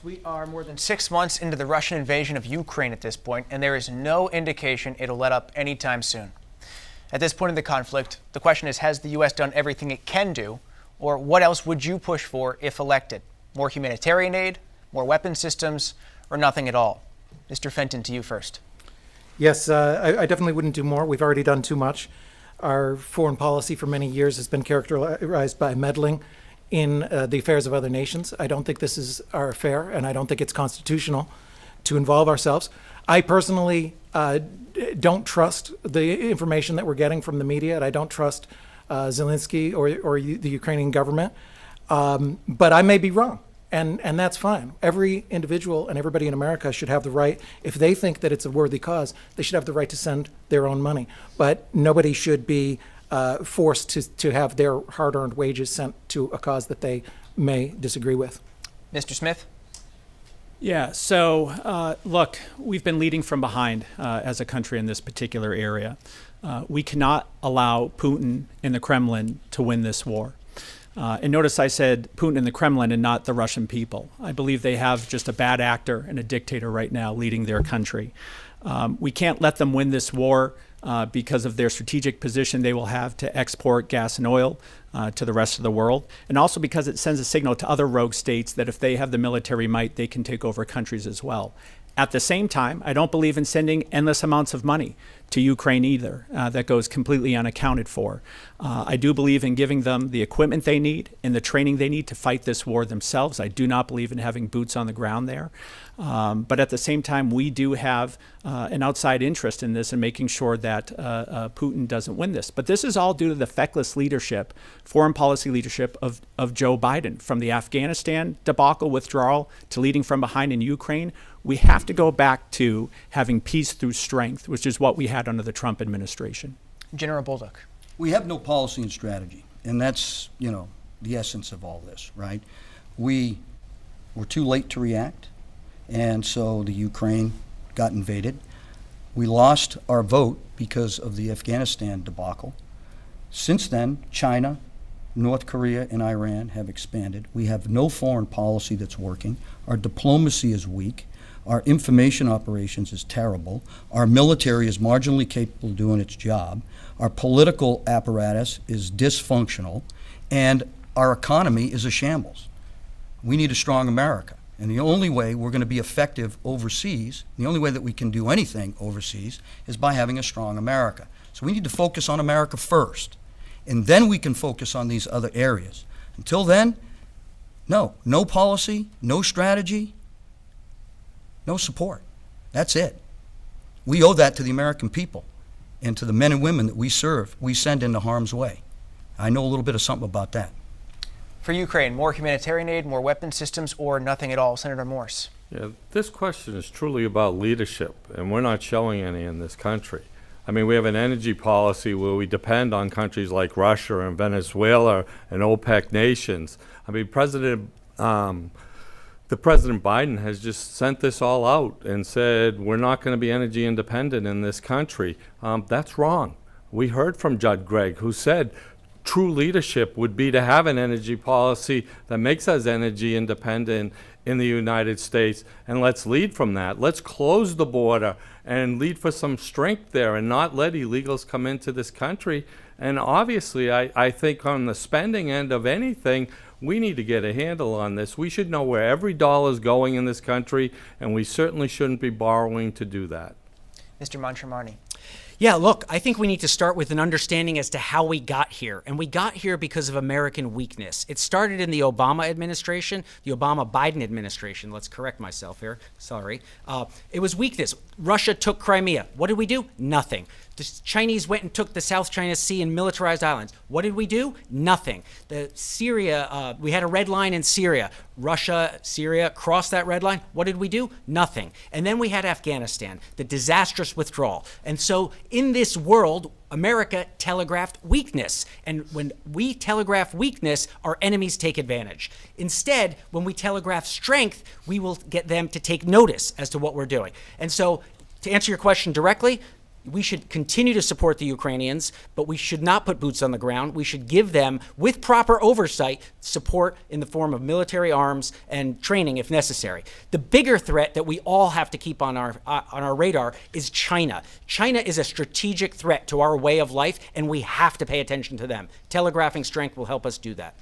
We are more than 6 months into the Russian invasion of Ukraine at this point, and there is no indication it'll let up anytime soon. At this point in the conflict, the question is, has the U.S. done everything it can do, or what else would you push for if elected? More humanitarian aid, more weapon systems, or nothing at all? Mr. Fenton, to you first. Yes, I definitely wouldn't do more. We've already done too much. Our foreign policy for many years has been characterized by meddling in the affairs of other nations. I don't think this is our affair, and I don't think it's constitutional to involve ourselves. I personally don't trust the information that we're getting from the media, and I don't trust Zelensky or the Ukrainian government. But I may be wrong, and that's fine. Every individual and everybody in America should have the right, if they think that it's a worthy cause, they should have the right to send their own money. But nobody should be forced to have their hard-earned wages sent to a cause that they may disagree with. Mr. Smith? Yeah, so look, we've been leading from behind as a country in this particular area. We cannot allow Putin and the Kremlin to win this war. And notice I said Putin and the Kremlin and not the Russian people. I believe they have just a bad actor and a dictator right now leading their country. We can't let them win this war because of their strategic position they will have to export gas and oil to the rest of the world, and also because it sends a signal to other rogue states that if they have the military might, they can take over countries as well. At the same time, I don't believe in sending endless amounts of money to Ukraine either. That goes completely unaccounted for. I do believe in giving them the equipment they need and the training they need to fight this war themselves. I do not believe in having boots on the ground there. But at the same time, we do have an outside interest in this and making sure that Putin doesn't win this. But this is all due to the feckless leadership, foreign policy leadership of Joe Biden. From the Afghanistan debacle withdrawal to leading from behind in Ukraine, we have to go back to having peace through strength, which is what we had under the Trump administration. General Bolduc. We have no policy and strategy, and that's, the essence of all this, right? We were too late to react, and so the Ukraine got invaded. We lost our vote because of the Afghanistan debacle. Since then, China, North Korea, and Iran have expanded. We have no foreign policy that's working. Our diplomacy is weak. Our information operations is terrible. Our military is marginally capable of doing its job. Our political apparatus is dysfunctional. And our economy is a shambles. We need a strong America. And the only way we're going to be effective overseas, the only way that we can do anything overseas, is by having a strong America. So we need to focus on America first. And then we can focus on these other areas. Until then, no policy, no strategy, no support. That's it. We owe that to the American people and to the men and women that we serve, we send into harm's way. I know a little bit of something about that. For Ukraine, more humanitarian aid, more weapon systems, or nothing at all? Senator Morse. Yeah, this question is truly about leadership, and we're not showing any in this country. I mean, we have an energy policy where we depend on countries like Russia and Venezuela and OPEC nations. I mean, President Biden has just sent this all out and said we're not going to be energy independent in this country. That's wrong. We heard from Judd Gregg, who said true leadership would be to have an energy policy that makes us energy independent in the United States, and let's lead from that. Let's close the border and lead for some strength there and not let illegals come into this country. And obviously, I think on the spending end of anything, we need to get a handle on this. We should know where every dollar is going in this country, and we certainly shouldn't be borrowing to do that. Mr. Montremarny. Yeah, look, I think we need to start with an understanding as to how we got here. And we got here because of American weakness. It started in the Obama administration, the Obama-Biden administration. Let's correct myself here. Sorry. It was weakness. Russia took Crimea. What did we do? Nothing. The Chinese went and took the South China Sea and militarized islands. What did we do? Nothing. Syria, we had a red line in Syria. Russia, Syria crossed that red line. What did we do? Nothing. And then we had Afghanistan, the disastrous withdrawal. And so in this world, America telegraphed weakness. And when we telegraph weakness, our enemies take advantage. Instead, when we telegraph strength, we will get them to take notice as to what we're doing. And so to answer your question directly, we should continue to support the Ukrainians, but we should not put boots on the ground. We should give them, with proper oversight, support in the form of military arms and training if necessary. The bigger threat that we all have to keep on our radar is China. China is a strategic threat to our way of life, and we have to pay attention to them. Telegraphing strength will help us do that.